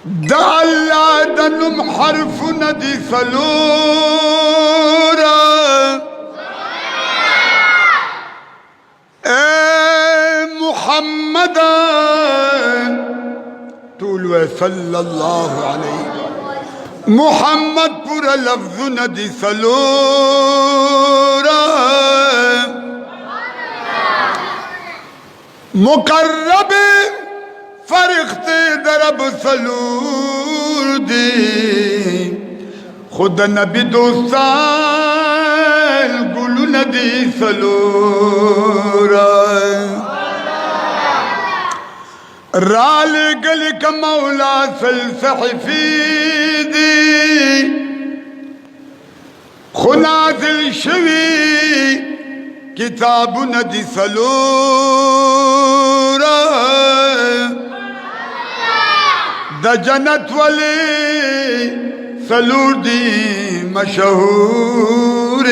دا اللہ دنم حرف ندی سلورا اے محمد طولو صلی اللہ علیہ محمد پورا لفظ ندی سلورا مقرب فرخت درب سلور دی خود نبی دوستان گلو ندی سلورا رال گل کا مولا سلسحفی دی خنازل شوی کتاب ندی سلورا دا جنت والی سلور دی مشہور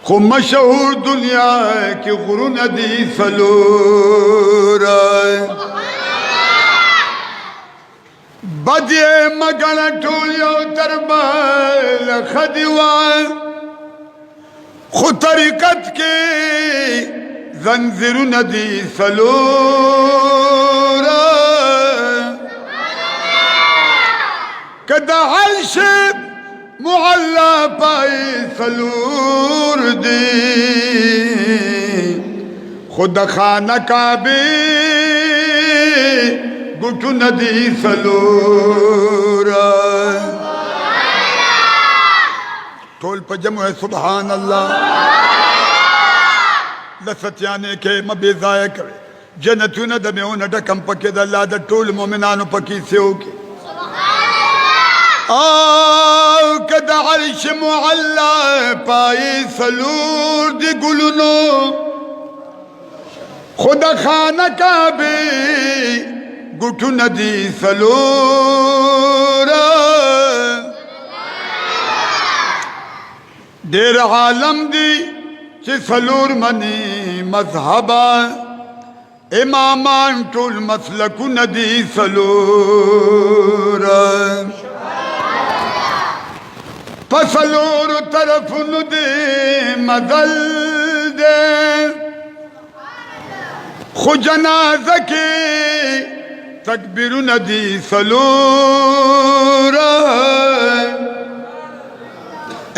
خو مشہور دنیا کی غرون دی سلور بدی مگن ٹولیو تربال خدیوان خو طریقت کی زنزرون دی سلور کدا عرش معلا پائی سلور دی خود خانہ کعبی گٹو ندی سلور ٹول پا جمع ہے سبحان اللہ لستیانے کے مبیزائے کرے جنتون دمیون ڈکم پکے دا اللہ دا ٹول مومنانو پکی سے ہوگی آو کدا عرش معلا پائی سلور دی گلونو خدا خانہ کعبی گٹو ندی سلور دیر عالم دی چی سلور منی مذہبا امامان ٹول مسلکو ندی سلور پسلور طرف ندی مدل دے خو جنازہ کی تکبیر ندی سلور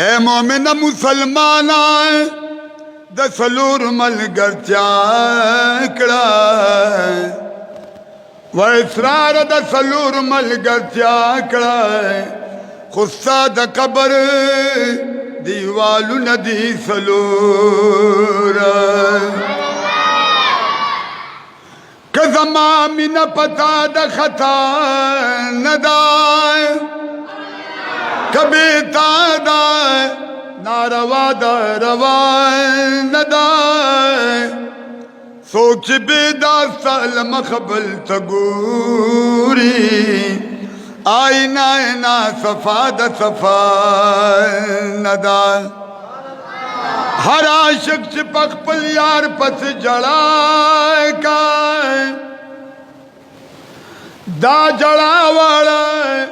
اے مومن مسلمانا دا سلور ملگر چاکڑا و اسرار دا سلور ملگر چاکڑا خصہ دا قبر دیوالو ندی سلور کزمامی نا پتا دا خطا ندائے کبھی تا دائے ناروا دا روائے ندائے سوچ بیدا سالم خبل تگوری آئینہ اینا صفا دا صفا ندائے ہر عاشق چپک پل یار پس جڑائے کائے دا جڑا وڑائے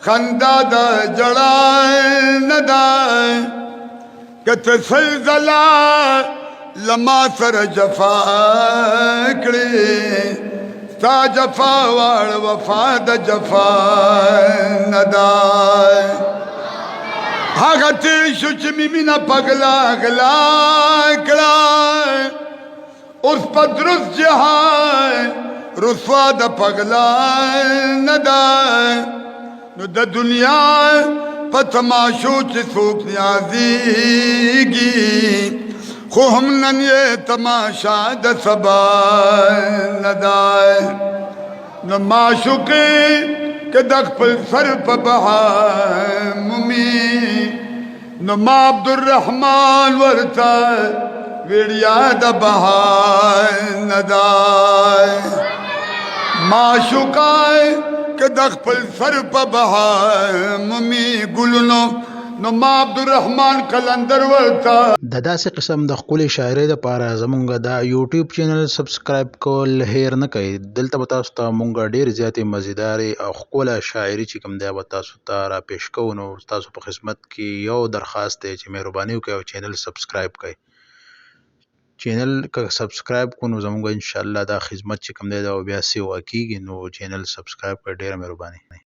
خندہ دا جڑائے ندائے کت سلزلہ لما سر جفا کڑی سا جفا وار وفا دا جفا ندائے آغتی شچمی مینا پگلا گلا کڑائے اس پدرس جہائے رسوا دا پگلا ندائے نو دا دنیا پتماشو چی سوک نیازیگی خو ہم نن یہ تماشا دا سبا ندائے نو معشوقی کہ دق پل سر پا بہا ممی نو ما عبدالرحمن ورطا ویڑیا دا بہا ندائے معشوقائے کہ دق پل سر پا بہا ممی گلنو نو ما عبدالرحمن قلندر ورته د داسې قسم د ښکلې شاعرۍ دپاره زمونږ د یوټیوب چینل سبسکرایب کول هیر نه کوئ. دلته به تاسو ته مونږ ډېرې زیاتې مزیدارې او ښکله شاعري چې کوم دی به تاسو ته راپېښ کوو. نو تاسو په خدمت کې یو درخواست دی چې مهرباني وکړئ او چینل سبسکرایب کړئ. چینل که سبسکرایب کړو نو زمونږ انشاءالله دا خدمت چې کوم دی دا بیا سیوا کیږي. نو چینل سبسکرایب کړئ. ډېره مهرباني.